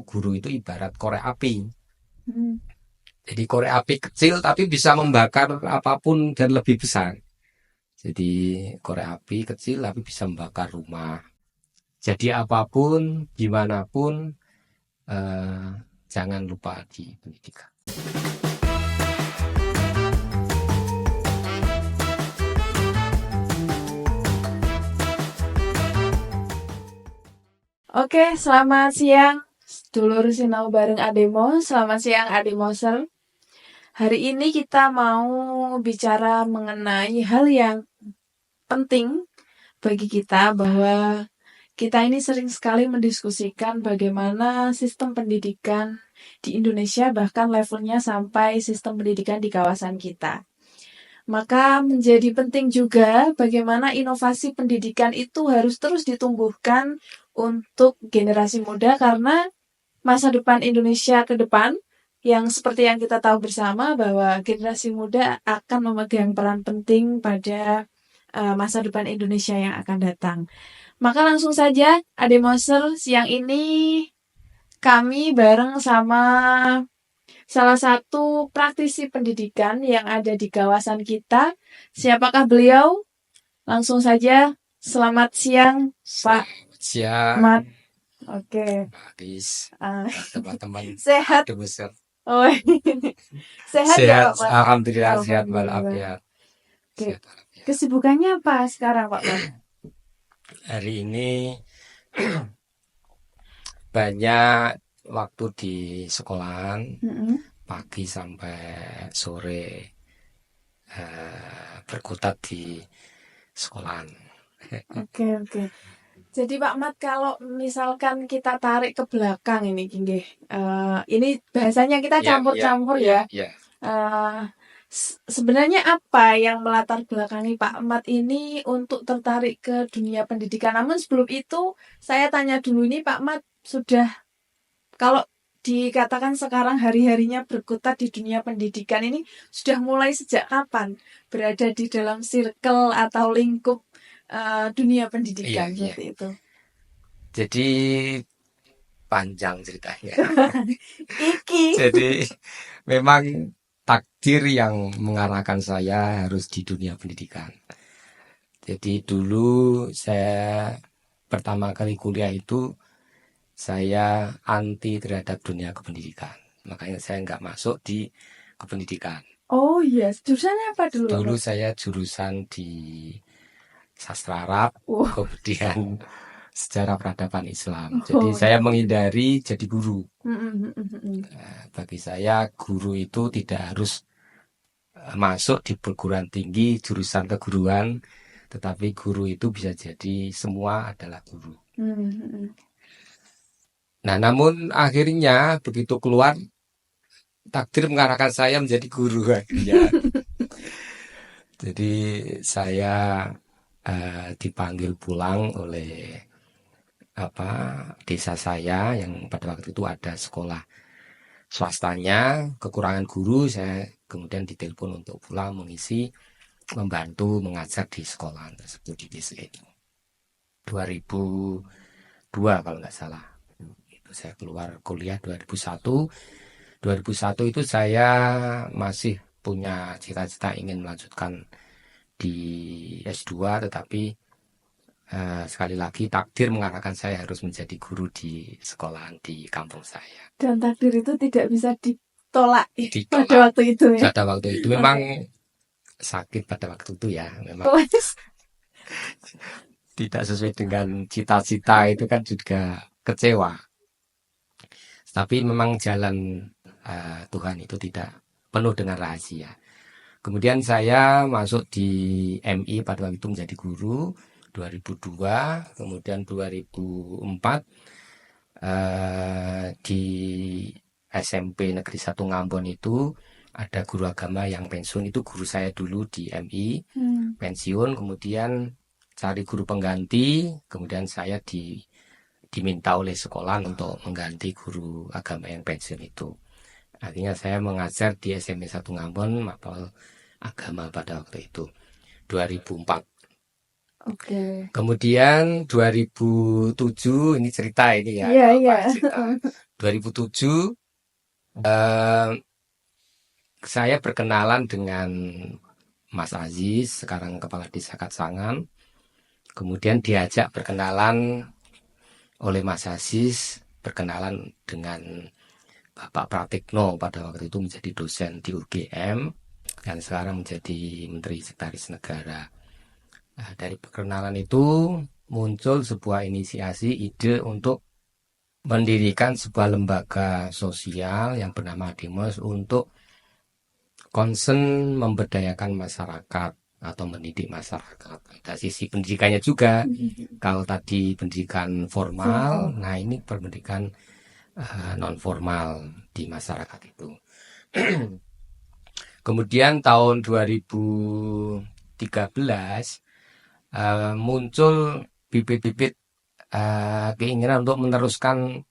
guru itu ibarat korek api. Hmm. Jadi korek api kecil tapi bisa membakar apapun dan lebih besar. Jadi korek api kecil tapi bisa membakar rumah. Jadi apapun, gimana pun, jangan lupa di pendidikan. Oke, selamat siang dulur sinau bareng Ademo. Selamat siang Ademoser. Hari ini kita mau bicara mengenai hal yang penting bagi kita, bahwa kita ini sering sekali mendiskusikan bagaimana sistem pendidikan di Indonesia, bahkan levelnya sampai sistem pendidikan di kawasan kita. Maka menjadi penting juga bagaimana inovasi pendidikan itu harus terus ditumbuhkan untuk generasi muda, karena masa depan Indonesia ke depan yang seperti yang kita tahu bersama bahwa generasi muda akan memegang peran penting pada masa depan Indonesia yang akan datang. Maka langsung saja Ademoser, siang ini kami bareng sama salah satu praktisi pendidikan yang ada di kawasan kita. Siapakah beliau? Langsung saja, selamat siang Pak Siap, Ahmad. Oke. Haris, Ah, teman-teman sehat. Ademoser. Oh, sehat ya Pak Mat? Alhamdulillah sehat walafiat. Alhamdulillah. Oke. Sehat walafiat. Kesibukannya apa sekarang Pak Mat? Hari ini banyak waktu di sekolahan, Mm-mm. pagi sampai sore berkutat di sekolahan. Oke. Jadi Pak Mat, kalau misalkan kita tarik ke belakang ini, ini bahasanya kita campur-campur ya. Eh, Sebenarnya apa yang melatar belakangi Pak Mat ini untuk tertarik ke dunia pendidikan? Namun sebelum itu, saya tanya dulu, ini Pak Mat sudah, kalau dikatakan sekarang hari-harinya berkutat di dunia pendidikan ini, sudah mulai sejak kapan berada di dalam circle atau lingkup dunia pendidikan seperti itu? Jadi panjang ceritanya. Iki. Jadi memang takdir yang mengarahkan saya harus di dunia pendidikan. Jadi dulu saya pertama kali kuliah itu saya anti terhadap dunia kependidikan. Makanya saya nggak masuk di kependidikan. Oh iya, jurusannya apa dulu? Dulu saya jurusan di sastra Arab, kemudian sejarah peradaban Islam. Jadi saya menghindari jadi guru. Bagi saya guru itu tidak harus masuk di perguruan tinggi jurusan keguruan, tetapi guru itu bisa jadi semua adalah guru. Nah, namun akhirnya begitu keluar, takdir mengarahkan saya menjadi guru akhirnya. Jadi saya dipanggil pulang oleh desa saya yang pada waktu itu ada sekolah swastanya, kekurangan guru, saya kemudian ditelepon untuk pulang mengisi, membantu mengajar di sekolah tersebut di desa itu. 2002 kalau nggak salah. Itu saya keluar kuliah 2001. 2001 itu saya masih punya cita-cita ingin melanjutkan di S2, tetapi sekali lagi takdir mengarahkan saya harus menjadi guru di sekolahan di kampung saya. Dan takdir itu tidak bisa ditolak pada waktu itu ya? Pada waktu itu memang sakit pada waktu itu ya. Memang tidak sesuai dengan cita-cita, itu kan juga kecewa. Tapi memang jalan Tuhan itu tidak penuh dengan rahasia. Kemudian saya masuk di MI pada waktu itu menjadi guru 2002, kemudian 2004 di SMP Negeri 1 Ngambon itu ada guru agama yang pensiun, itu guru saya dulu di MI, pensiun, kemudian cari guru pengganti, kemudian saya diminta oleh sekolah untuk mengganti guru agama yang pensiun itu. Akhirnya saya mengajar di SMP 1 Ngambon, mapel agama pada waktu itu 2004. Kemudian 2007 ini cerita ini ya. Iya. Cerita. 2007 eh, saya berkenalan dengan Mas Aziz, sekarang Kepala Desa Katsangan. Kemudian diajak berkenalan oleh Mas Aziz, berkenalan dengan Bapak Pratikno, pada waktu itu menjadi dosen di UGM dan sekarang menjadi Menteri Sekretaris Negara. Nah, dari perkenalan itu muncul sebuah inisiasi ide untuk mendirikan sebuah lembaga sosial yang bernama Demos untuk concern memberdayakan masyarakat atau mendidik masyarakat. Ada sisi pendidikannya juga. Kalau tadi pendidikan formal, nah ini pendidikan non formal di masyarakat itu. Kemudian tahun 2013 muncul bibit-bibit keinginan untuk meneruskan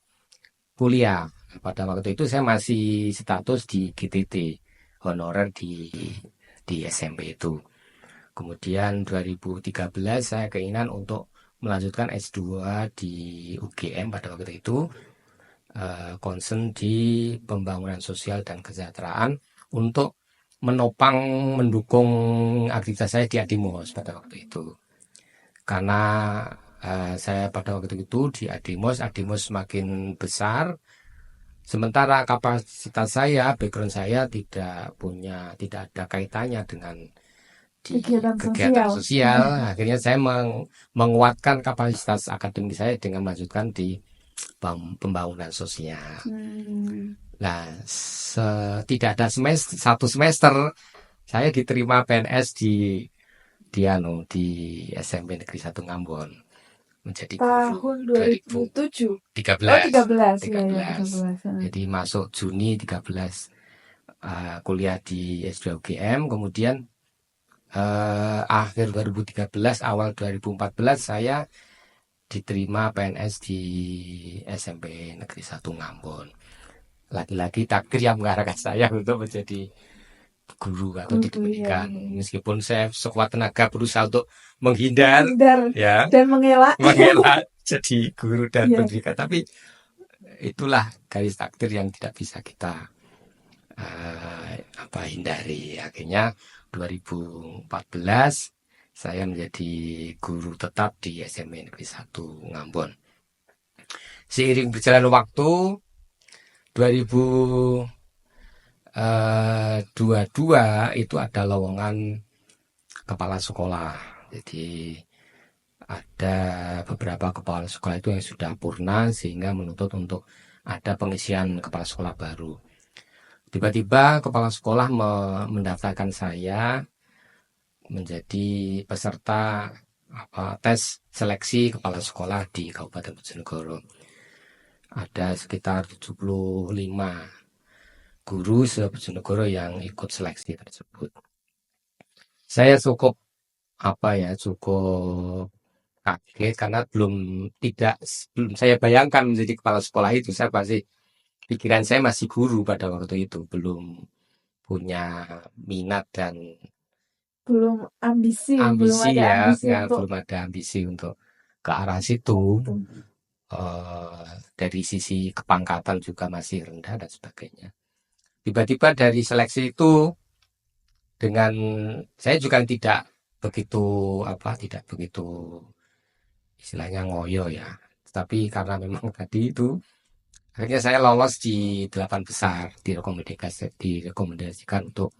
kuliah. Pada waktu itu saya masih status di GTT, honorer di SMP itu. Kemudian 2013 saya keinginan untuk melanjutkan S2 di UGM pada waktu itu, concern di pembangunan sosial dan kesejahteraan untuk menopang mendukung aktivitas saya di Adimos pada waktu itu. Karena saya pada waktu itu di Adimos semakin besar, sementara kapasitas saya, background saya tidak ada kaitannya dengan di kegiatan sosial. Akhirnya saya menguatkan kapasitas akademik saya dengan melanjutkan di pembangunan sosial. Nah, tidak ada satu semester saya diterima PNS di SMP Negeri 1 Ngambon menjadi tahun 2007. 13. Jadi masuk Juni 13 kuliah di S2 UGM, kemudian akhir 2013 awal 2014 saya diterima PNS di SMP Negeri 1 Ngambon. Lagi-lagi takdir yang mengarahkan saya untuk menjadi guru atau di pendidikan. Meskipun saya sekuat tenaga berusaha untuk menghindar ya, dan mengelak jadi guru dan pendidikan, tapi itulah garis takdir yang tidak bisa kita hindari. Akhirnya 2014 saya menjadi guru tetap di SMP Negeri 1 Ngambon. Seiring berjalan waktu 2022 itu ada lowongan kepala sekolah. Jadi ada beberapa kepala sekolah itu yang sudah purna sehingga menuntut untuk ada pengisian kepala sekolah baru. Tiba-tiba kepala sekolah mendaftarkan saya menjadi peserta tes seleksi kepala sekolah di Kabupaten Bojonegoro. Ada sekitar 75 guru se-Bojonegoro yang ikut seleksi tersebut. Saya cukup kaget karena belum saya bayangkan menjadi kepala sekolah itu. Saya pikiran saya masih guru pada waktu itu, belum punya minat dan belum ambisi belum ada ambisi untuk ke arah situ. Dari sisi kepangkatan juga masih rendah dan sebagainya. Tiba-tiba dari seleksi itu, dengan saya juga tidak begitu istilahnya ngoyo ya, tapi karena memang tadi itu akhirnya saya lolos di 8 besar, direkomendasikan untuk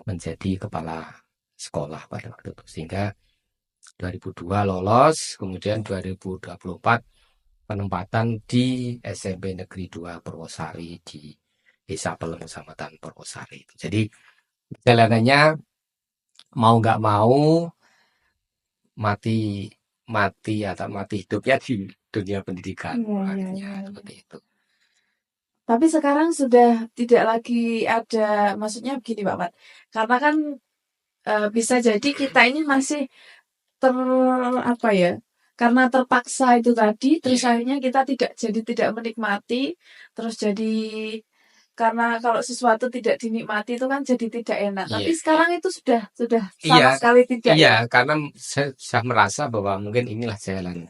menjadi kepala sekolah pada waktu itu, sehingga 2002 lolos, kemudian 2024 penempatan di SMP Negeri 2 Purwosari di Desa Pelem, Kecamatan Purwosari. Jadi jalanannya mau nggak mau mati hidupnya di dunia pendidikan. Seperti itu. Tapi sekarang sudah tidak lagi ada, maksudnya begini Pak Mat, karena kan bisa jadi kita ini masih karena terpaksa itu tadi, terus akhirnya kita tidak menikmati, terus jadi karena kalau sesuatu tidak dinikmati itu kan jadi tidak enak. Tapi sekarang itu sudah sama sekali tidak. Karena saya merasa bahwa mungkin inilah jalan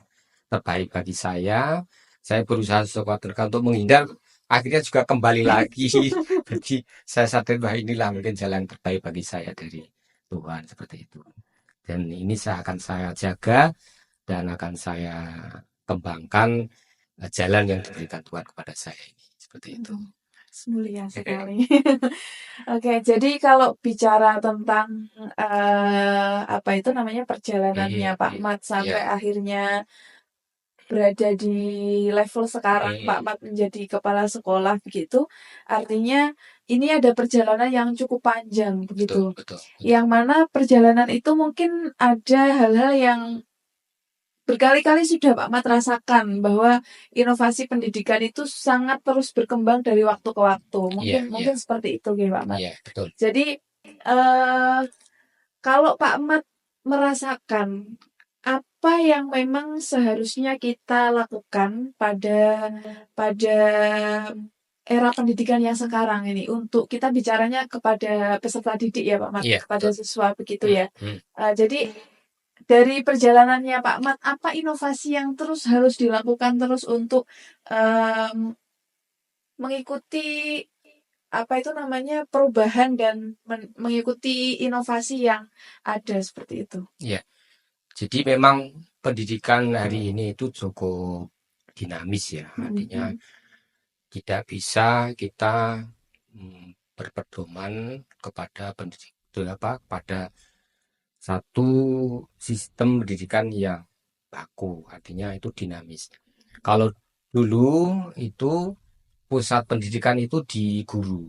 terbaik bagi saya. Saya berusaha sekuat tenaga untuk menghindar akhirnya juga kembali lagi. Jadi saya sadar bahwa inilah mungkin jalan terbaik bagi saya dari Tuhan seperti itu. Dan ini akan saya jaga dan akan saya kembangkan jalan yang diberikan Tuhan kepada saya ini seperti itu. Mulia sekali. Oke, jadi kalau bicara tentang apa itu namanya perjalanannya Pak Mat sampai akhirnya berada di level sekarang Pak Mat menjadi kepala sekolah begitu, artinya ini ada perjalanan yang cukup panjang begitu. Betul. Yang mana perjalanan itu mungkin ada hal-hal yang berkali-kali sudah Pak Mat rasakan bahwa inovasi pendidikan itu sangat terus berkembang dari waktu ke waktu. Mungkin seperti itu ya Pak Mat. Betul. Jadi kalau Pak Mat merasakan apa yang memang seharusnya kita lakukan pada era pendidikan yang sekarang ini untuk kita bicaranya kepada peserta didik ya Pak Mat, kepada siswa begitu ya. Jadi dari perjalanannya Pak Mat, apa inovasi yang terus harus dilakukan terus untuk mengikuti apa itu namanya perubahan dan mengikuti inovasi yang ada seperti itu? Ya, jadi memang pendidikan hari ini itu cukup dinamis ya, artinya tidak bisa kita berpedoman kepada pada satu sistem pendidikan yang baku, artinya itu dinamis. Kalau dulu itu pusat pendidikan itu di guru,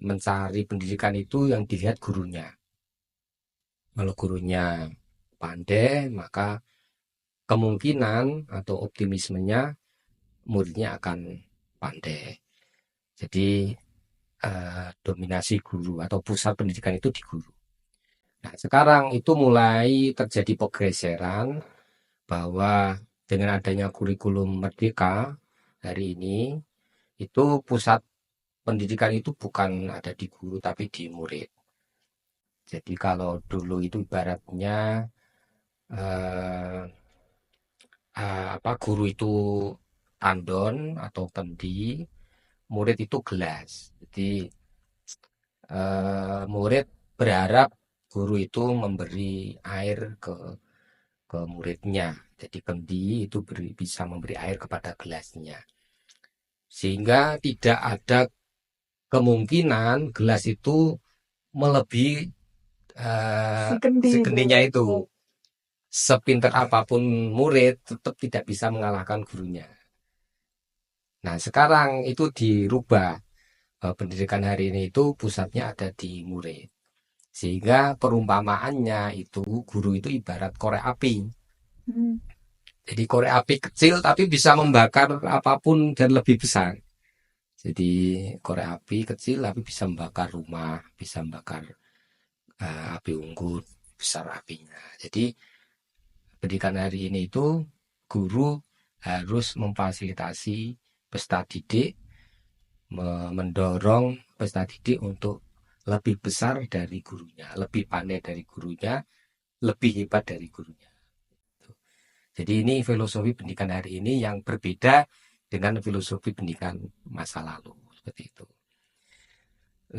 mencari pendidikan itu yang dilihat gurunya. Kalau gurunya pandai, maka kemungkinan atau optimismenya muridnya akan pandai. Jadi dominasi guru atau pusat pendidikan itu di guru. Nah, sekarang itu mulai terjadi pergeseran bahwa dengan adanya kurikulum merdeka hari ini, itu pusat pendidikan itu bukan ada di guru tapi di murid. Jadi kalau dulu itu ibaratnya guru itu tandon atau kendi, murid itu gelas. Jadi murid berharap guru itu memberi air ke muridnya. Jadi kendi itu bisa memberi air kepada gelasnya. Sehingga tidak ada kemungkinan gelas itu melebihi sekendinya itu. Sepintar apapun murid tetap tidak bisa mengalahkan gurunya. Nah, sekarang itu dirubah. Pendidikan hari ini itu pusatnya ada di murid. Sehingga perumpamaannya itu guru itu ibarat korek api. Jadi korek api kecil tapi bisa membakar apapun dan lebih besar. Jadi korek api kecil tapi bisa membakar rumah, bisa membakar api unggun, besar apinya. Jadi pendidikan hari ini itu guru harus memfasilitasi peserta didik, mendorong peserta didik untuk lebih besar dari gurunya, lebih pandai dari gurunya, lebih hebat dari gurunya. Jadi ini filosofi pendidikan hari ini yang berbeda dengan filosofi pendidikan masa lalu, seperti itu.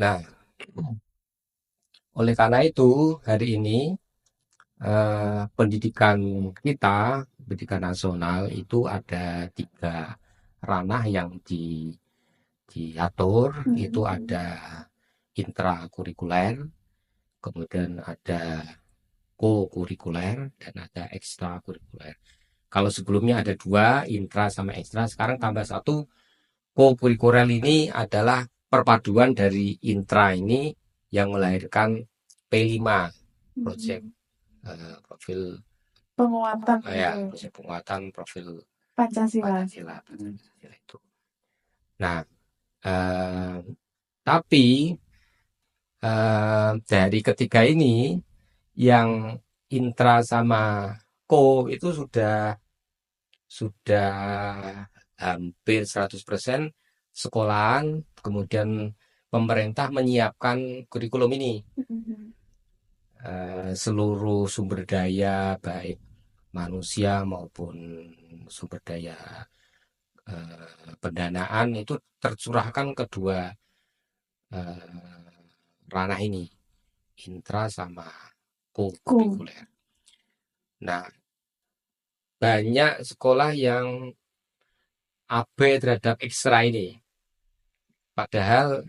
Nah, oleh karena itu hari ini pendidikan kita, pendidikan nasional itu ada 3 ranah yang diatur. Itu ada intrakurikuler, kemudian ada co-kurikuler, dan ada ekstrakurikuler. Kalau sebelumnya ada 2, intra sama ekstra, sekarang tambah 1. Co-kurikuler ini adalah perpaduan dari intra ini yang melahirkan P5, proyek profil penguatan penguatan profil Pancasila itu. Nah, tapi dari ketiga ini yang intra sama ko itu sudah hampir 100% sekolahan, kemudian pemerintah menyiapkan kurikulum ini. Seluruh sumber daya baik manusia maupun sumber daya pendanaan itu tercurahkan kedua ranah ini, intra sama kurikuler. Nah, banyak sekolah yang abai terhadap ekstra ini. Padahal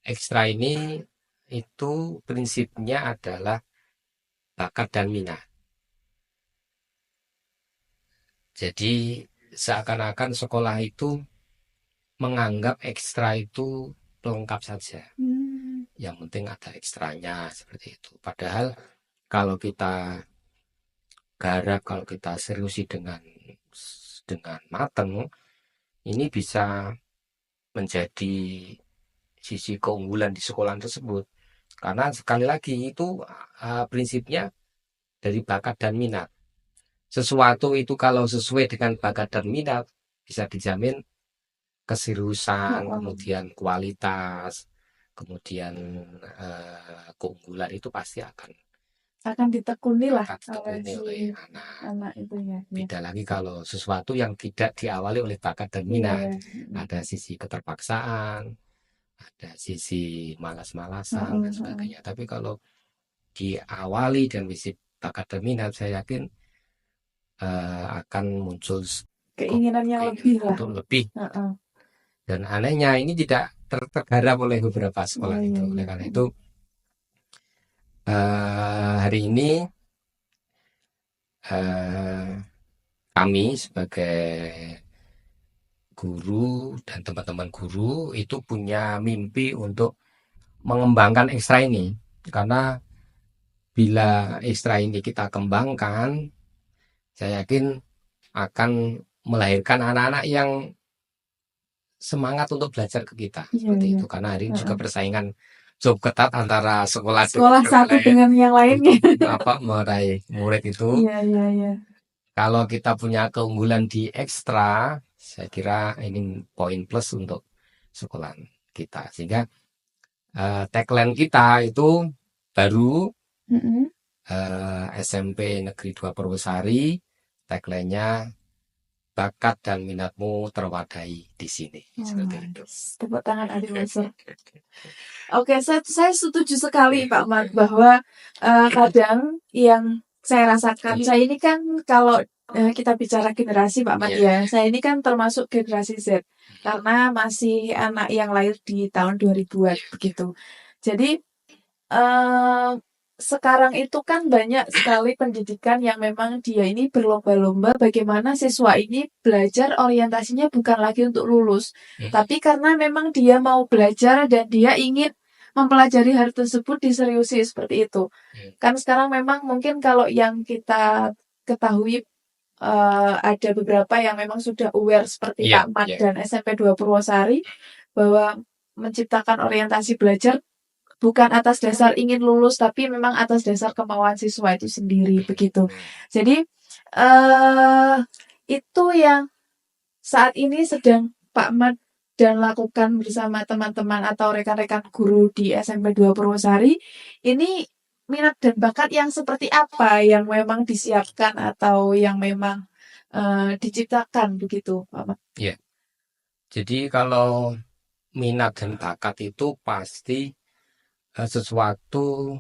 ekstra ini itu prinsipnya adalah bakat dan minat. Jadi seakan-akan sekolah itu menganggap ekstra itu pelengkap saja. Yang penting ada ekstranya seperti itu. Padahal kalau kita garap, kalau kita seriusi dengan matang, ini bisa menjadi sisi keunggulan di sekolah tersebut. Karena sekali lagi itu prinsipnya dari bakat dan minat. Sesuatu itu kalau sesuai dengan bakat dan minat bisa dijamin keseriusan, kemudian kualitas, kemudian keunggulan itu pasti akan ditekuni lah oleh anak itu ya. Beda lagi kalau sesuatu yang tidak diawali oleh bakat dan minat, ada sisi keterpaksaan, ada sisi malas-malasan dan sebagainya. Tapi kalau diawali dan visi bakat dan minat, saya yakin akan muncul keinginan yang lebih lah. Untuk lebih. Dan anehnya ini tidak tergarap oleh beberapa sekolah itu. Oleh karena itu hari ini kami sebagai guru dan teman-teman guru itu punya mimpi untuk mengembangkan ekstra ini. Karena bila ekstra ini kita kembangkan, saya yakin akan melahirkan anak-anak yang semangat untuk belajar ke kita. Seperti itu. Karena hari ini juga persaingan cukup ketat antara sekolah satu dengan yang lainnya. Meraih murid itu. Kalau kita punya keunggulan di ekstra, saya kira ini poin plus untuk sekolah kita. Sehingga tagline kita itu baru SMP Negeri 2 Purwosari, tagline-nya bakat dan minatmu terwadai di sini. Seperti itu. Tepuk tangan Adi Moser. Oke, saya setuju sekali Pak Mat bahwa kadang yang saya rasakan, saya ini kan kalau kita bicara generasi Pak Mat ya, saya ini kan termasuk generasi Z karena masih anak yang lahir di tahun 2000-an begitu. Jadi sekarang itu kan banyak sekali pendidikan yang memang dia ini berlomba-lomba bagaimana siswa ini belajar orientasinya bukan lagi untuk lulus, tapi karena memang dia mau belajar dan dia ingin mempelajari hal tersebut diseriusi seperti itu. Kan sekarang memang mungkin kalau yang kita ketahui ada beberapa yang memang sudah aware seperti Pak Mat dan SMP 2 Purwosari bahwa menciptakan orientasi belajar bukan atas dasar ingin lulus, tapi memang atas dasar kemauan siswa itu sendiri begitu. Jadi itu yang saat ini sedang Pak Mat dan lakukan bersama teman-teman atau rekan-rekan guru di SMP 2 Purwosari. Ini minat dan bakat yang seperti apa yang memang disiapkan atau yang memang diciptakan begitu, Pak Mat? Ya. Jadi kalau minat dan bakat itu pasti sesuatu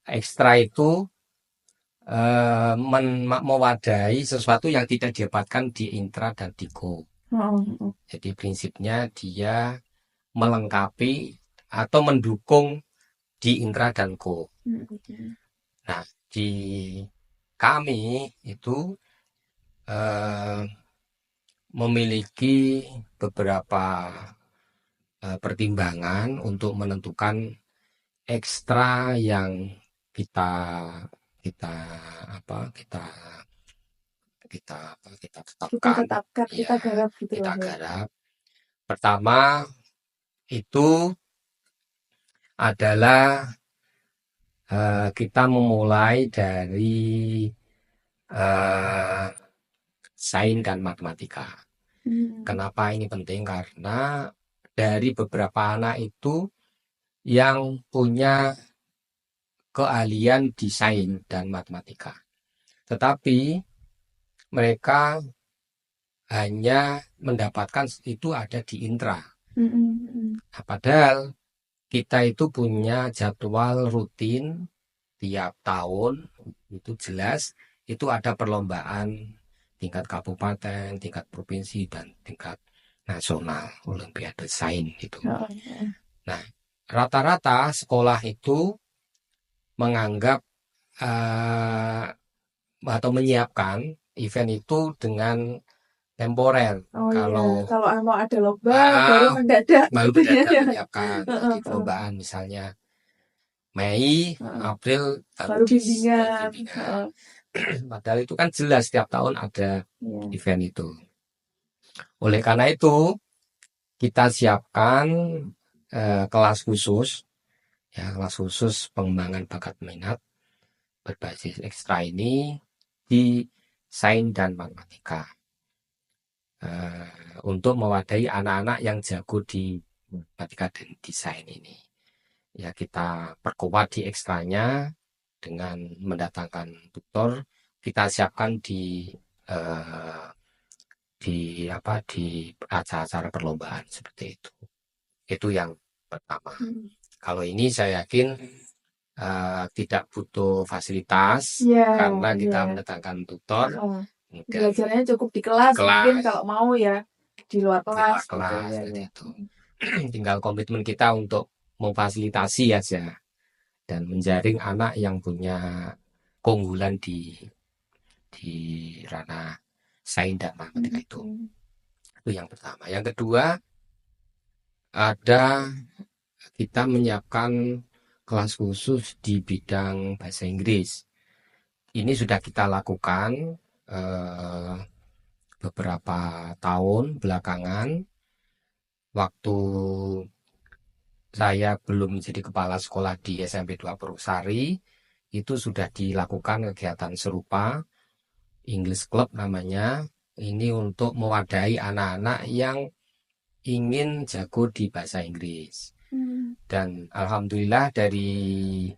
ekstra itu mewadahi sesuatu yang tidak didapatkan di intra dan di ko. Jadi prinsipnya dia melengkapi atau mendukung di intra dan ko. Nah, di kami itu memiliki beberapa pertimbangan untuk menentukan ekstra yang kita garap. Pertama itu adalah kita memulai dari sains dan matematika. Kenapa ini penting? Karena dari beberapa anak itu yang punya keahlian di sains dan matematika, tetapi mereka hanya mendapatkan itu ada di intra. Mm-mm. Nah, padahal kita itu punya jadwal rutin tiap tahun, itu jelas itu ada perlombaan tingkat kabupaten, tingkat provinsi, dan tingkat nasional, Olimpiade Sains itu. Oh, iya. Nah, rata-rata sekolah itu menganggap atau menyiapkan event itu dengan temporer. Oh iya, Kalau kalau mau ada lomba baru ah, mendadak baru gitu ya. mendadak menyiapkan, Heeh, jadi heeh, perlombaan misalnya Mei, heeh. April baru Baru di bimbingan. bimbingan. Heeh, Padahal itu kan jelas setiap tahun ada iya. event itu. Oleh karena itu kita siapkan kelas khusus, ya kelas khusus pengembangan bakat minat berbasis ekstra ini di sains dan matematika, untuk mewadahi anak-anak yang jago di matematika dan desain ini. Ya kita perkuat di ekstranya dengan mendatangkan tutor, kita siapkan eh, di acara-acara perlombaan seperti itu. Itu yang pertama. Hmm. Kalau ini saya yakin tidak butuh fasilitas Iya, karena kita iya. mendatangkan tutor, Heeh. kemudian Belajarnya cukup di di kelas, mungkin kelas, kalau mau ya di luar di kelas luar gitu kelas ya, seperti ya. itu. Tinggal komitmen kita untuk memfasilitasi aja dan menjaring anak yang punya keunggulan di ranah sains dan matematika itu. Mm-mm. Itu yang pertama. Yang kedua, ada kita menyiapkan kelas khusus di bidang bahasa Inggris. Ini sudah kita lakukan eh, beberapa tahun belakangan. Waktu saya belum menjadi kepala sekolah di SMP 2 Purwosari, itu sudah dilakukan kegiatan serupa, English Club namanya. Ini untuk mewadahi anak-anak yang ingin jago di bahasa Inggris. Hmm. Dan alhamdulillah dari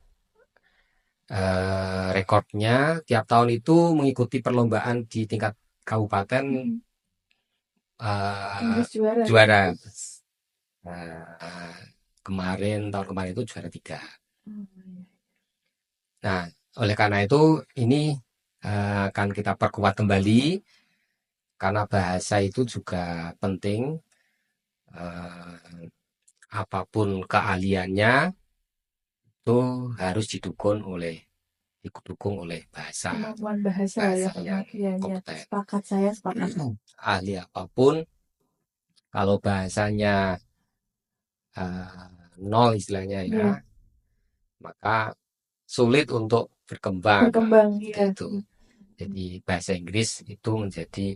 rekornya tiap tahun itu mengikuti perlombaan di tingkat kabupaten, Mm-mm. eh, Inggris juara ya. juara. Nah, tahun kemarin itu juara 3. Oh, iya. Nah, oleh karena itu ini akan kita perkuat kembali karena bahasa itu juga penting. Eh, Apapun keahliannya itu harus didukung oleh bahasa Kemampuan bahasa ya. bahasa yang Iya, iya. kompeten. Sepakat, saya sepakat. Ahli apapun, kalau bahasanya nol istilahnya ya, Iya, maka sulit untuk berkembang. berkembang Seperti ya. itu. Jadi bahasa Inggris itu menjadi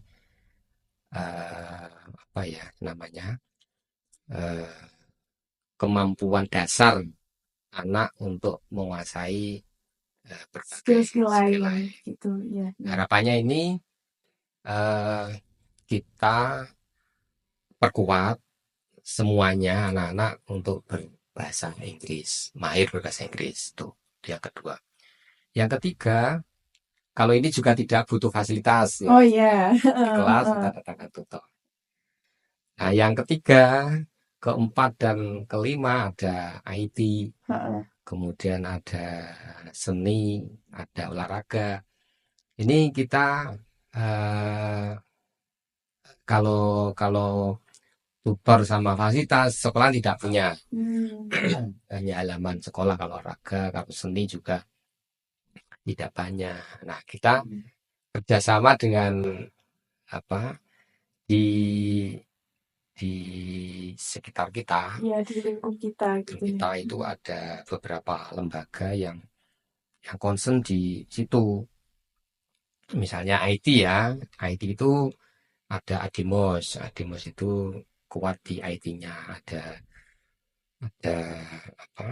apa ya namanya, eh, kemampuan dasar anak untuk menguasai berbagai Skill-skill skill lain lain. gitu ya. Ya. Harapannya ini eh, kita perkuat semuanya anak-anak untuk berbahasa Inggris, mahir berbahasa Inggris. Itu yang kedua. Yang ketiga, kalau ini juga tidak butuh fasilitas ya. Oh iya. Di kelas kita datangkan tutor. Nah, yang ketiga, keempat dan kelima ada IT, kemudian ada seni, ada olahraga. Ini kita eh, kalau kalau tutor sama fasilitas sekolah tidak punya. Hanya halaman sekolah kalau olahraga, kalau seni juga tidak banyak. Nah, kita kerjasama dengan apa di di sekitar kita. Ya, di lingkup kita Di gitu ya. kita itu ada beberapa lembaga yang concern di situ. Misalnya IT ya, IT itu ada Ademos. Ademos itu kuat di IT-nya. Ada apa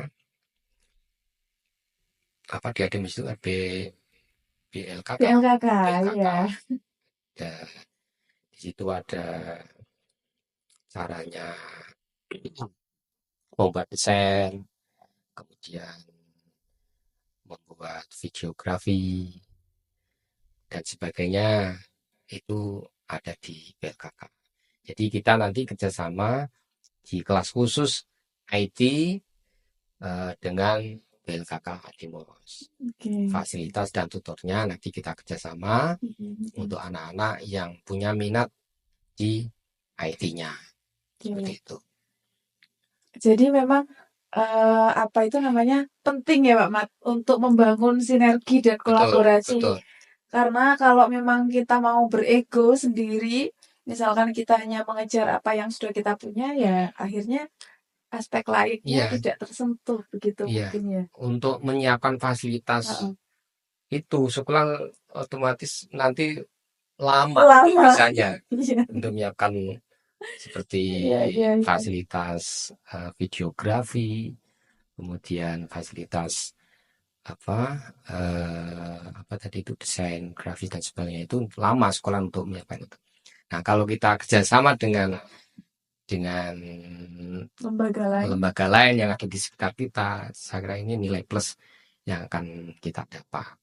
apa di Ademos itu ada BLKK. BLKK BLKK. ya. Ada, di situ ada caranya membuat desain, kemudian membuat videografi dan sebagainya. Itu ada di PLKK. Jadi kita nanti kerjasama di kelas khusus IT dengan PLKK Ademos. Fasilitas dan tutornya nanti kita kerjasama untuk anak-anak yang punya minat di IT-nya. Seperti itu. Jadi memang apa itu namanya penting ya Pak Mat untuk membangun sinergi dan kolaborasi. Betul. Karena kalau memang kita mau berego sendiri, misalkan kita hanya mengejar apa yang sudah kita punya, ya akhirnya aspek lainnya tidak tersentuh begitu mungkin ya. Untuk menyiapkan fasilitas itu sekolah otomatis nanti lama. Biasanya untuk menyiapkan seperti fasilitas videografi, kemudian fasilitas apa tadi itu desain grafis dan sebagainya, itu lama sekolah untuk menyiapkan itu. Nah, kalau kita kerjasama dengan lembaga lain yang ada di sekitar kita, saya kira ini nilai plus yang akan kita dapat.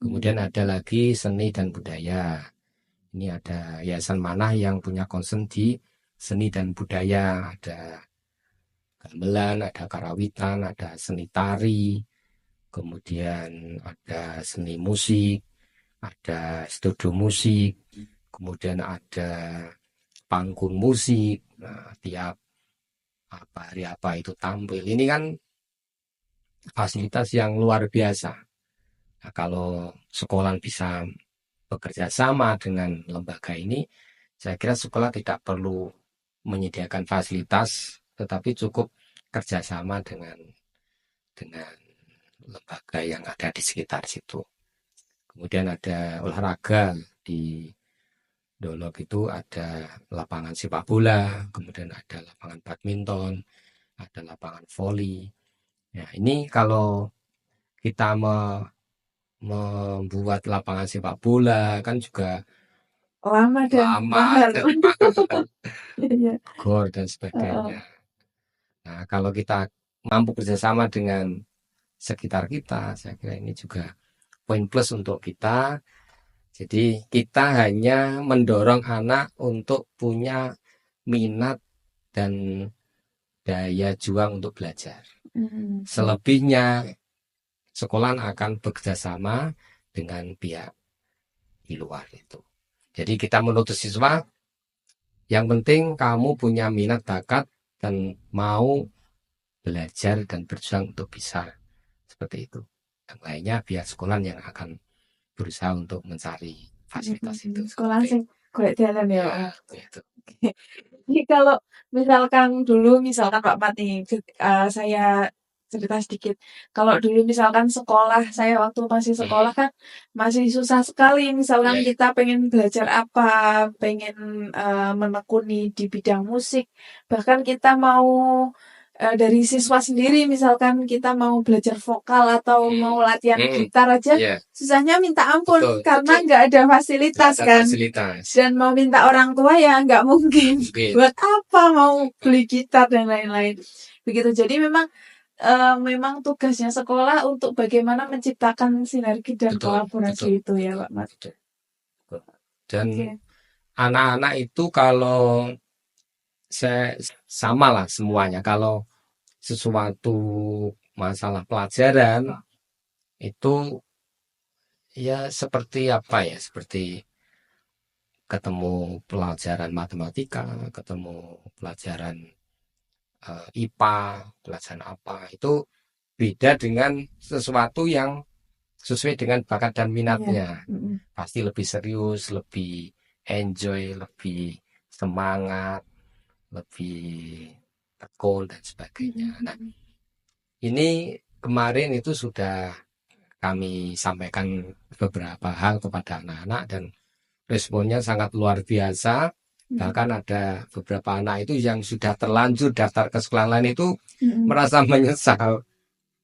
Kemudian ada lagi seni dan budaya. Ini ada Yayasan Manah yang punya concern di seni dan budaya. Ada gamelan, ada karawitan, ada seni tari, kemudian ada seni musik, ada studio musik, kemudian ada panggung musik. Nah, tiap hari apa itu tampil. Ini kan fasilitas yang luar biasa. Nah, kalau sekolah bisa bekerja sama dengan lembaga ini, saya kira sekolah tidak perlu menyediakan fasilitas, tetapi cukup kerjasama dengan lembaga yang ada di sekitar situ. Kemudian ada olahraga di Dolok itu ada lapangan sepak bola, kemudian ada lapangan badminton, ada lapangan voli. Ya, ini kalau kita membuat lapangan sepak bola kan juga lama dan mahal. Gor dan sebagainya. Nah, kalau kita mampu bekerjasama dengan sekitar kita, saya kira ini juga poin plus untuk kita. Jadi kita hanya mendorong anak untuk punya minat dan daya juang untuk belajar. Selebihnya sekolah akan bekerjasama dengan pihak di luar itu. Jadi kita menuntut siswa, yang penting kamu punya minat, bakat, dan mau belajar dan berjuang untuk bisa seperti itu. Yang lainnya biar sekolah yang akan berusaha untuk mencari fasilitas itu. Sekolah sih golek dalan ya. Itu. Jadi kalau misalkan Pak Mat nih, saya cerita sedikit. Kalau dulu misalkan sekolah, saya waktu masih sekolah kan masih susah sekali. Misalkan kita pengen belajar apa, pengen menekuni di bidang musik, bahkan kita mau dari siswa sendiri, misalkan kita mau belajar vokal atau mau latihan gitar aja, susahnya minta ampun. Karena nggak ada fasilitas kan. Dan mau minta orang tua ya nggak mungkin. Buat apa mau beli gitar dan lain-lain. Begitu. Jadi memang tugasnya sekolah untuk bagaimana menciptakan sinergi dan kolaborasi itu ya Pak Mat. Dan anak-anak itu kalau sama lah semuanya. Kalau sesuatu masalah pelajaran itu ya seperti apa ya, seperti ketemu pelajaran matematika, ketemu pelajaran IPA, pelajaran apa, itu beda dengan sesuatu yang sesuai dengan bakat dan minatnya. Pasti lebih serius, lebih enjoy, lebih semangat, lebih tekun dan sebagainya. Nah, ini kemarin itu sudah kami sampaikan beberapa hal kepada anak-anak dan responnya sangat luar biasa. Bahkan ada beberapa anak itu yang sudah terlanjur daftar ke sekolah lain itu merasa menyesal,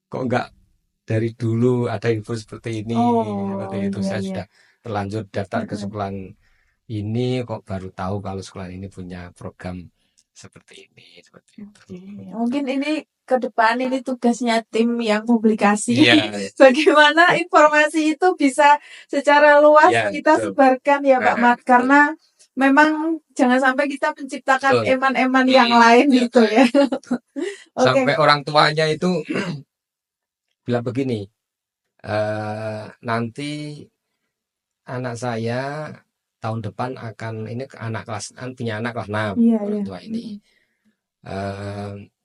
kok enggak dari dulu ada info seperti ini. Seperti itu. Saya sudah terlanjur daftar ke sekolah ini, kok baru tahu kalau sekolah ini punya program seperti ini, seperti itu. Mungkin ini ke depan ini tugasnya tim yang publikasi. Bagaimana informasi itu bisa secara luas kita sebarkan ya Pak Mat, karena memang jangan sampai kita menciptakan Betul. eman-eman yang lain gitu ya. Oke. Sampai orang tuanya itu bilang begini, nanti anak saya tahun depan akan ini anak kelas punya anak kelas 6 Iya, orang iya. tua ini.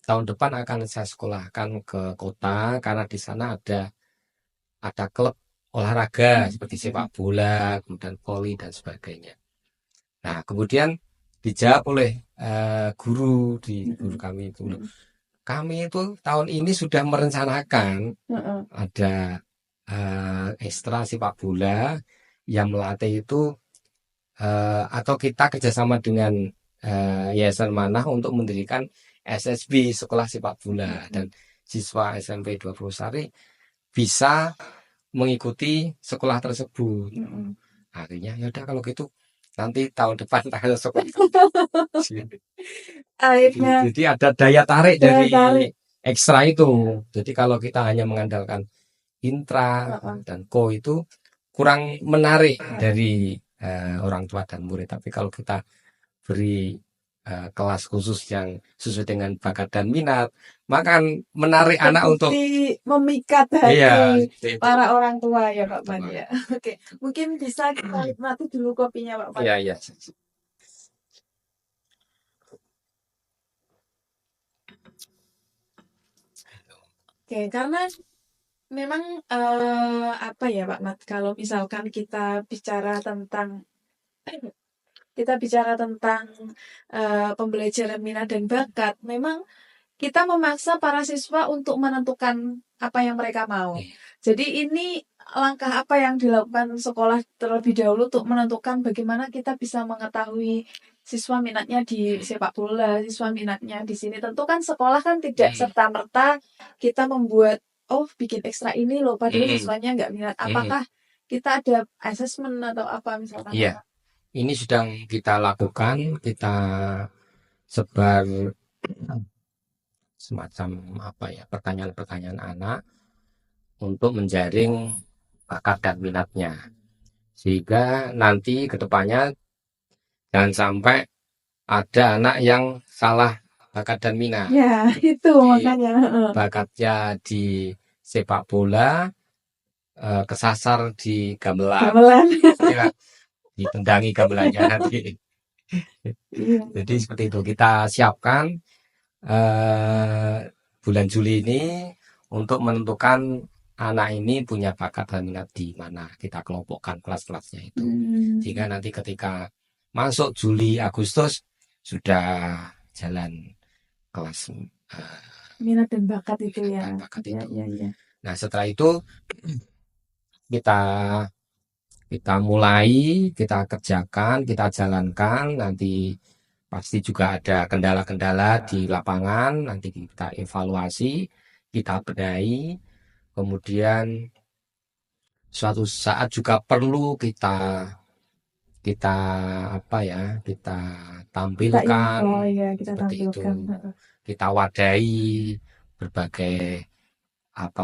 Tahun depan akan saya sekolahkan ke kota karena di sana ada klub olahraga seperti sepak bola, kemudian voli dan sebagainya. Nah, kemudian dijawab oleh guru kami itu. Kami itu tahun ini sudah merencanakan ada ekstra sepak bola yang melatih itu atau kita kerjasama dengan Yayasan Manah untuk mendirikan SSB Sekolah Sepak Bola dan siswa SMP 20 Sari bisa mengikuti sekolah tersebut. Akhirnya ya udah kalau gitu nanti tahun depan tanggal sekolah. Jadi ada daya tarik dari ekstra itu. Jadi kalau kita hanya mengandalkan intra dan ko itu kurang menarik dari orang tua dan murid. Tapi kalau kita beri kelas khusus yang sesuai dengan bakat dan minat, maka menarik anak untuk memikat hati gitu. para orang tua ya Pak Man ya. Oke, mungkin bisa kita nikmati dulu kopinya Pak Man. Iya. Oke, karena memang apa ya Pak Mat, kalau misalkan kita bicara tentang pembelajaran minat dan bakat, memang kita memaksa para siswa untuk menentukan apa yang mereka mau. Jadi ini langkah apa yang dilakukan sekolah terlebih dahulu untuk menentukan bagaimana kita bisa mengetahui siswa minatnya di sepak bola, siswa minatnya di sini. Tentu kan sekolah kan tidak serta-merta kita membuat bikin ekstra ini loh padahal siswanya nggak minat. Apakah kita ada assessment atau apa misalkan? Iya. Ini sedang kita lakukan, kita sebar semacam pertanyaan-pertanyaan anak untuk menjaring bakat dan minatnya, sehingga nanti kedepannya jangan sampai ada anak yang salah bakat dan minat. Ya itu makanya bakatnya di sepak bola kesasar di gamelan. Ditendangi gamelannya nanti. Jadi seperti itu kita siapkan bulan Juli ini untuk menentukan anak ini punya bakat dan minat di mana, kita kelompokkan kelas-kelasnya itu, sehingga nanti ketika masuk Juli Agustus sudah jalan kelas minat dan bakat itu ya. Ya. Nah setelah itu kita mulai, kita kerjakan, kita jalankan, nanti pasti juga ada kendala-kendala di lapangan, nanti kita evaluasi, kita benahi, kemudian suatu saat juga perlu kita tampilkan seperti itu, kita wadahi berbagai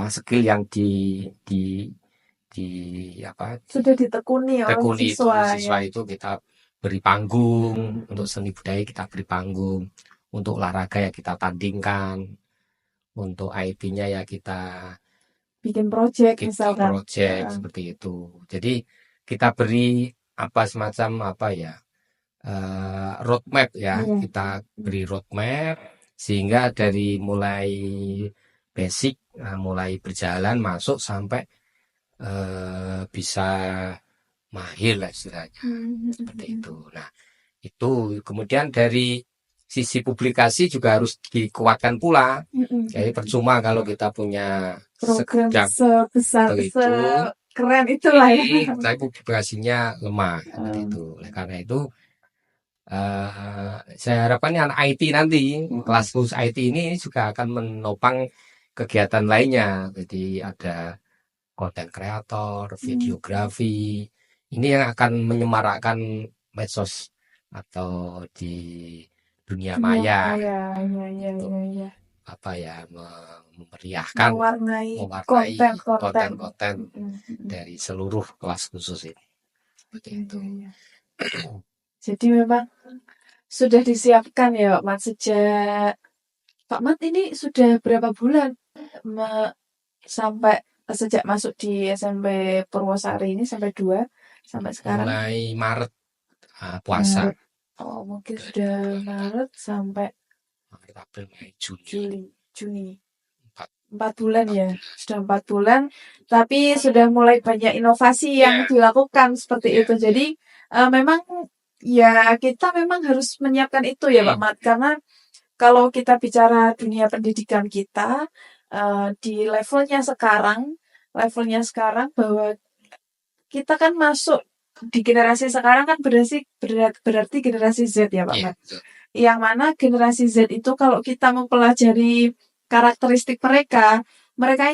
skill yang sudah ditekuni oleh siswa itu kita beri panggung. Untuk seni budaya kita beri panggung, untuk olahraga ya kita tandingkan, untuk IT-nya ya kita bikin project misalkan seperti itu. Jadi kita beri semacam roadmap ya, kita beri roadmap sehingga dari mulai basic mulai berjalan masuk sampai bisa mahir lah istilahnya, seperti itu. Nah itu kemudian dari sisi publikasi juga harus dikuatkan pula. Jadi percuma kalau kita punya program sebesar itu keren itulah ya, tapi publikasinya lemah seperti itu. Oleh karena itu saya harapkan anak IT nanti kelas khusus IT ini juga akan menopang kegiatan lainnya. Jadi ada konten kreator, videografi, ini yang akan menyemarakkan medsos atau di dunia maya. Memeriahkan, mewarnai konten-konten dari seluruh kelas khusus ini. Seperti itu. Jadi memang sudah disiapkan ya Pak Mat sejak Pak Mat ini sudah berapa bulan sampai sejak masuk di SMP Purwosari ini sampai 2 sampai sekarang Mulai Maret puasa. Maret. Oh, mungkin sudah Maret sampai Maret, April, Mei, Juni. Juni. 4 bulan ya. Sudah 4 bulan, tapi sudah mulai banyak inovasi yang dilakukan seperti itu. Jadi memang ya kita memang harus menyiapkan itu ya Pak Mat, karena kalau kita bicara dunia pendidikan kita di levelnya sekarang bahwa kita kan masuk di generasi sekarang kan berarti generasi Z ya Pak Mat. Yang mana generasi Z itu kalau kita mempelajari karakteristik mereka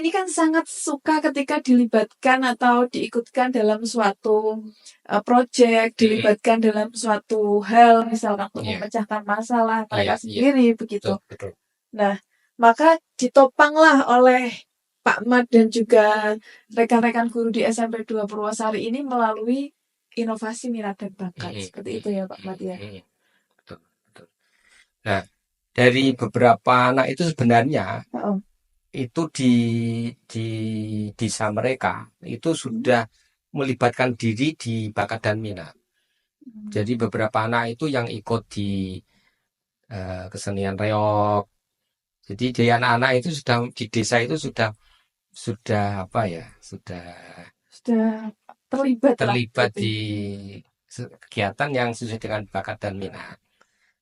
ini kan sangat suka ketika dilibatkan atau diikutkan dalam suatu proyek, dilibatkan dalam suatu hal, misalkan untuk memecahkan masalah mereka sendiri, begitu. Betul. Nah, maka ditopanglah oleh Pak Mat dan juga rekan-rekan guru di SMP 2 Purwosari ini melalui inovasi minat dan bakat. Seperti itu ya Pak Mat ya. Betul. Nah, dari beberapa anak itu sebenarnya itu di desa mereka itu sudah melibatkan diri di bakat dan minat. Jadi beberapa anak itu yang ikut di kesenian reog. Jadi di anak-anak itu sudah di desa itu sudah apa ya? Sudah terlibat di kegiatan yang sesuai dengan bakat dan minat.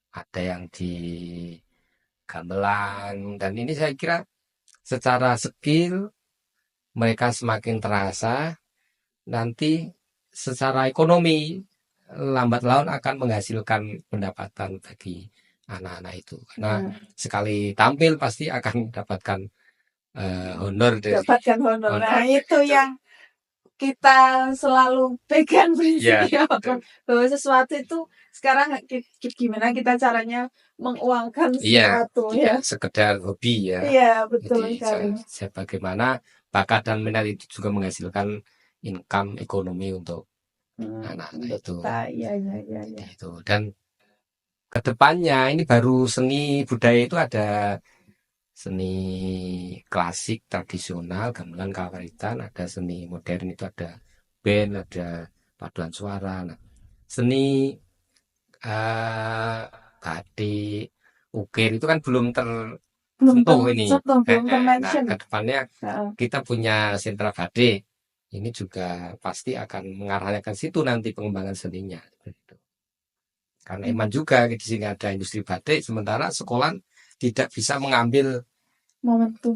Ada yang di gamelan, dan ini saya kira secara skill mereka semakin terasa, nanti secara ekonomi lambat laun akan menghasilkan pendapatan bagi anak-anak itu, karena sekali tampil pasti akan mendapatkan honor dari honor. Nah, itu yang kita selalu pegang prinsipnya bahwa sesuatu itu sekarang gimana kita caranya menguangkan sesuatu tidak sekedar hobi ya. Iya, betul sekali. Bagaimana bakat dan minat itu juga menghasilkan income ekonomi untuk anak-anak itu. Iya. Itu. Dan kedepannya ini baru seni budaya itu ada seni klasik tradisional, gamelan, kawaritan, ada seni modern itu ada band, ada paduan suara. Nah, seni batik, ukir itu kan belum tersentuh ini. Nah, kedepannya kita punya sentra batik. Ini juga pasti akan mengarahnya ke situ nanti pengembangan seninya. Karena emang juga di sini ada industri batik, sementara sekolah tidak bisa mengambil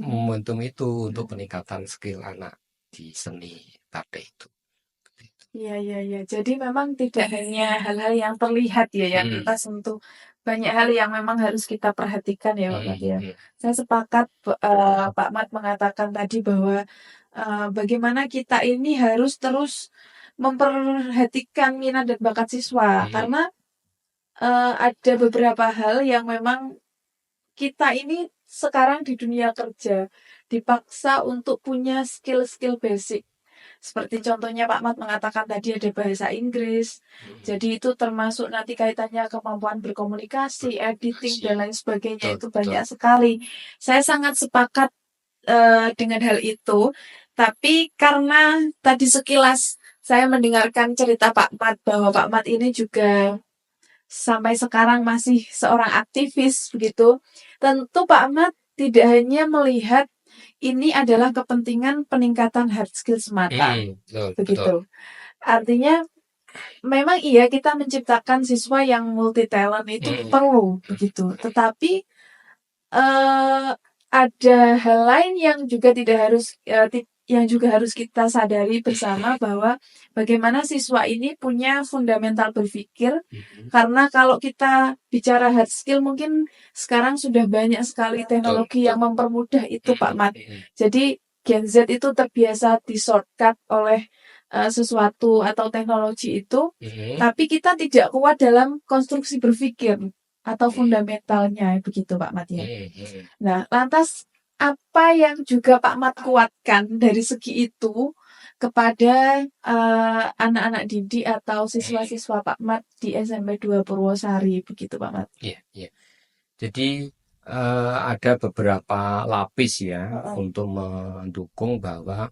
momentum itu untuk peningkatan skill anak di seni batik itu. Iya. Jadi memang tidak hanya hal-hal yang terlihat ya yang kita sentuh, banyak hal yang memang harus kita perhatikan ya Pak Mat ya. Saya sepakat Pak Mat mengatakan tadi bahwa bagaimana kita ini harus terus memperhatikan minat dan bakat siswa, karena ada beberapa hal yang memang kita ini sekarang di dunia kerja dipaksa untuk punya skill-skill basic. Seperti contohnya Pak Mat mengatakan tadi ada bahasa Inggris. Jadi itu termasuk nanti kaitannya kemampuan berkomunikasi, editing, dan lain sebagainya. Itu banyak sekali. Saya sangat sepakat dengan hal itu. Tapi karena tadi sekilas saya mendengarkan cerita Pak Mat bahwa Pak Mat ini juga sampai sekarang masih seorang aktivis begitu. Tentu Pak Mat tidak hanya melihat ini adalah kepentingan peningkatan hard skill semata. Begitu. Artinya memang iya kita menciptakan siswa yang multi talent itu perlu begitu. Tetapi ada hal lain yang juga harus kita sadari bersama, bahwa bagaimana siswa ini punya fundamental berpikir. Karena kalau kita bicara hard skill, mungkin sekarang sudah banyak sekali teknologi yang mempermudah itu Pak Mat. Jadi Gen Z itu terbiasa di shortcut oleh sesuatu atau teknologi itu, tapi kita tidak kuat dalam konstruksi berpikir atau fundamentalnya, begitu Pak Mat ya. Nah, lantas apa yang juga Pak Mat kuatkan dari segi itu? kepada anak-anak didik atau siswa-siswa Pak Mat di SMP 2 Purwosari, begitu Pak Mat? Iya, iya. Jadi ada beberapa lapis ya untuk mendukung bahwa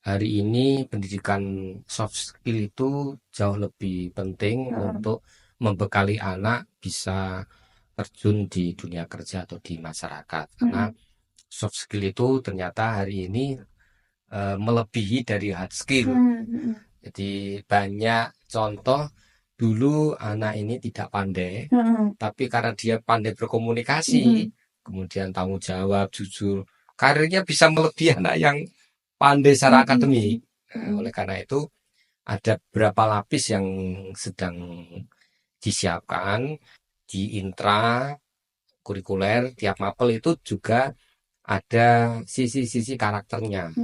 hari ini pendidikan soft skill itu jauh lebih penting untuk membekali anak bisa terjun di dunia kerja atau di masyarakat. Karena soft skill itu ternyata hari ini melebihi dari hard skill. Jadi banyak contoh dulu anak ini tidak pandai, tapi karena dia pandai berkomunikasi, kemudian tanggung jawab, jujur, karirnya bisa melebihi anak yang pandai secara akademik. Oleh karena itu ada beberapa lapis yang sedang disiapkan di intra kurikuler. Tiap mapel itu juga ada sisi-sisi karakternya,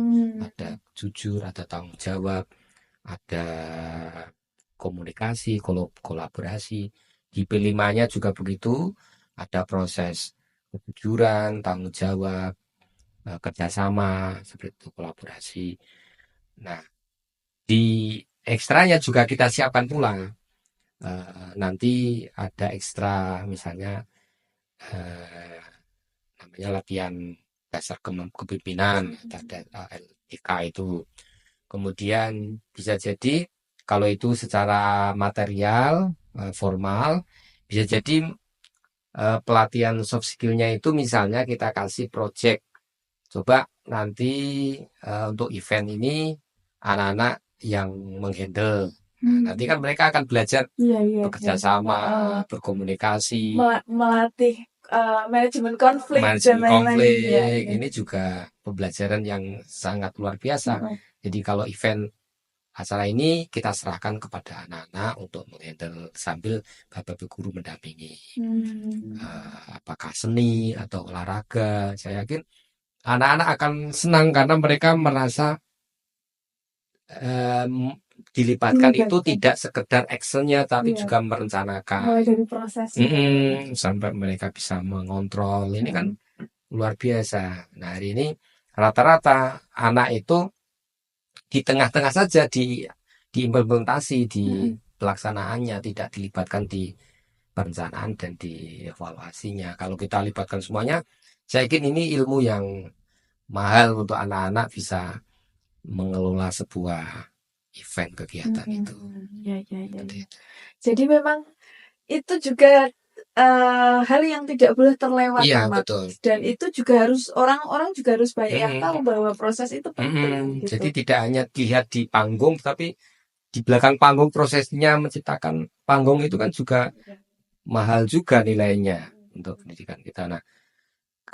ada jujur, ada tanggung jawab, ada komunikasi, kolaborasi. Di P5-nya juga begitu, ada proses kejujuran, tanggung jawab, kerjasama, seperti itu, kolaborasi. Nah, di ekstranya juga kita siapkan pula. Nanti ada ekstra, misalnya namanya latihan dasar kepemimpinan, ada LDK itu. Kemudian bisa jadi kalau itu secara material formal, bisa jadi pelatihan soft skillnya itu misalnya kita kasih project. Coba nanti untuk event ini anak-anak yang menghandle. Nanti kan mereka akan belajar bekerja sama, berkomunikasi, melatih manajemen konflik dan lain-lain. Ini juga pembelajaran yang sangat luar biasa. Jadi kalau event acara ini kita serahkan kepada anak-anak untuk menghandle sambil bapak guru mendampingi. Apakah seni atau olahraga, saya yakin anak-anak akan senang karena mereka merasa dilibatkan itu tidak sekedar actionnya tapi juga merencanakan dari prosesnya. sampai mereka bisa mengontrol. Ini kan luar biasa. Nah, hari ini rata-rata anak itu di tengah-tengah saja diimplementasi di pelaksanaannya, tidak dilibatkan di perencanaan dan di evaluasinya. Kalau kita libatkan semuanya, saya yakin ini ilmu yang mahal untuk anak-anak bisa mengelola sebuah event kegiatan itu. Ya. Jadi memang itu juga hal yang tidak boleh terlewat, betul. Dan itu juga harus orang-orang juga harus banyak yang tahu bahwa proses itu penting. Gitu. Jadi tidak hanya dilihat di panggung, tapi di belakang panggung prosesnya menciptakan panggung itu kan juga mahal juga nilainya untuk pendidikan kita. Nah,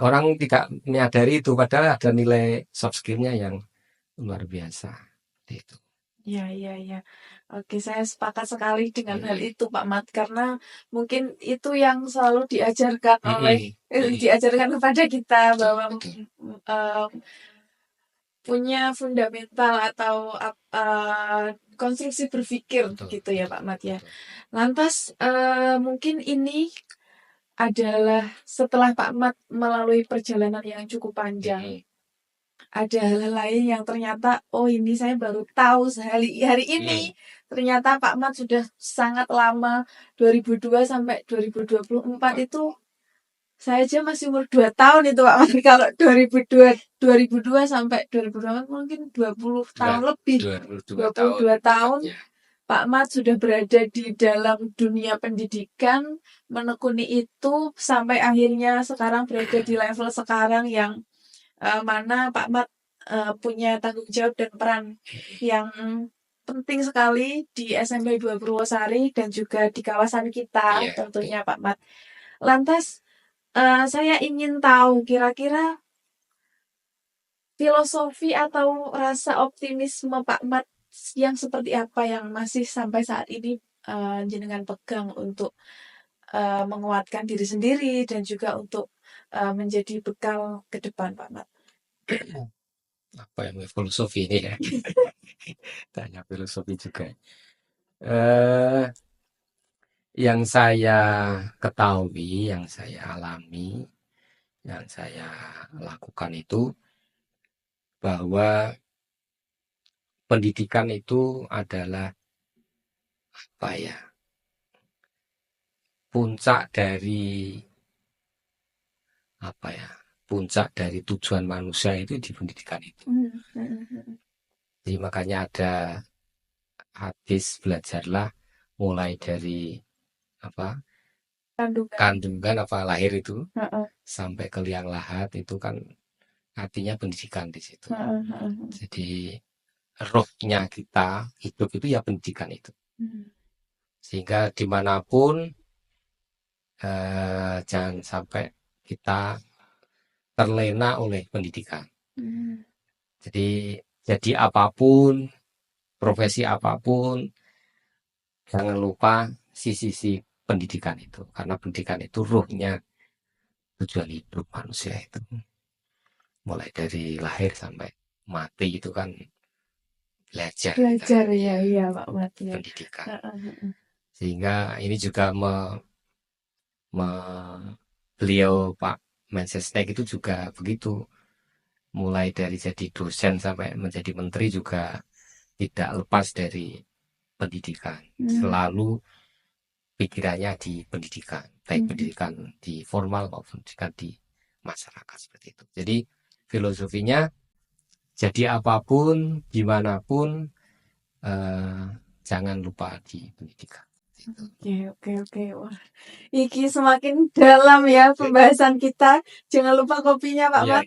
orang tidak menyadari itu, padahal ada nilai soft skillnya yang luar biasa. Itu. Ya. Oke, saya sepakat sekali dengan hal itu, Pak Mat, karena mungkin itu yang selalu diajarkan diajarkan kepada kita bahwa punya fundamental atau konstruksi berpikir, gitu ya, Pak Mat ya. Lantas mungkin ini adalah setelah Pak Mat melalui perjalanan yang cukup panjang. Ada hal lain yang ternyata ini saya baru tahu hari ini. Ternyata Pak Mat sudah sangat lama, 2002 sampai 2024 itu saya aja masih umur 2 tahun itu Pak Mat. Kalau 2002 sampai 2024 mungkin 20 tahun lebih. 22 tahun. Pak Mat sudah berada di dalam dunia pendidikan, menekuni itu sampai akhirnya sekarang berada di level sekarang yang mana Pak Mat punya tanggung jawab dan peran yang penting sekali di SMP 2 Purwosari dan juga di kawasan kita tentunya Pak Mat. Lantas saya ingin tahu kira-kira filosofi atau rasa optimisme Pak Mat yang seperti apa yang masih sampai saat ini jenengan pegang untuk menguatkan diri sendiri dan juga untuk menjadi bekal ke depan Pak Mat. Apa yang filosofi ini ya? Tanya filosofi juga. Yang saya ketahui, yang saya alami, yang saya lakukan itu bahwa pendidikan itu adalah apa ya? Puncak dari apa ya? Puncak dari tujuan manusia itu di pendidikan itu. Jadi makanya ada hadis belajarlah mulai dari apa? Kandungan apa lahir itu sampai ke liang lahat itu kan artinya pendidikan di situ. Jadi rohnya kita hidup itu ya pendidikan itu. Sehingga dimanapun jangan sampai kita terlena oleh pendidikan. Jadi apapun, profesi apapun, jangan lupa sisi pendidikan itu. Karena pendidikan itu ruhnya tujuan hidup manusia itu. Mulai dari lahir sampai mati itu kan belajar ya Pak Mat ya. pendidikan. Sehingga ini juga beliau Pak Mensesnek itu juga begitu. Mulai dari jadi dosen sampai menjadi menteri juga tidak lepas dari pendidikan. Selalu pikirannya di pendidikan, baik pendidikan di formal maupun pendidikan di masyarakat seperti itu. Jadi filosofinya jadi apapun, dimanapun, jangan lupa di pendidikan. Oke. Wah, iki semakin dalam ya pembahasan kita. Jangan lupa kopinya Pak Mat.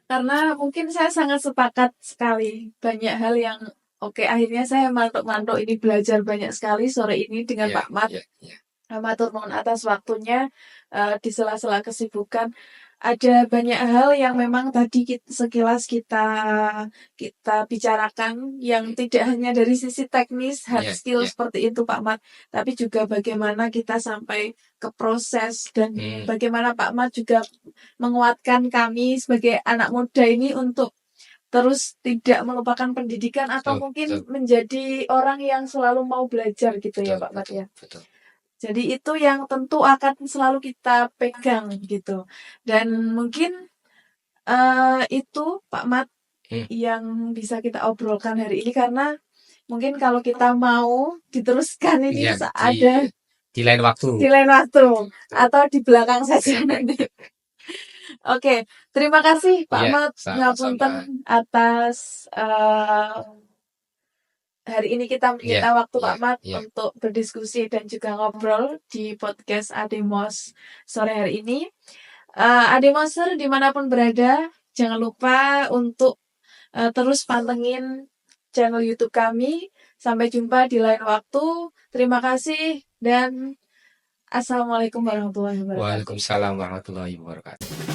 Karena mungkin saya sangat sepakat sekali. Banyak hal yang akhirnya saya mantuk-mantuk ini belajar banyak sekali sore ini dengan Pak Mat. Matur nuwun atas waktunya di sela-sela kesibukan. Ada banyak hal yang memang tadi sekilas kita bicarakan yang tidak hanya dari sisi teknis hard skill seperti itu Pak Mat, tapi juga bagaimana kita sampai ke proses dan bagaimana Pak Mat juga menguatkan kami sebagai anak muda ini untuk terus tidak melupakan pendidikan atau mungkin menjadi orang yang selalu mau belajar gitu ya Pak Mat ya. Jadi itu yang tentu akan selalu kita pegang gitu. Dan mungkin itu Pak Mat yang bisa kita obrolkan hari ini, karena mungkin kalau kita mau diteruskan ini ada di lain waktu. Atau di belakang saja nanti. Oke, terima kasih Pak Mat ngapunten atas hari ini kita menyita waktu Pak Mat untuk berdiskusi dan juga ngobrol di podcast Ademos sore hari ini. Ademoser dimanapun berada, jangan lupa untuk terus pantengin channel YouTube kami. Sampai jumpa di lain waktu. Terima kasih dan Assalamualaikum warahmatullahi wabarakatuh. Waalaikumsalam warahmatullahi wabarakatuh.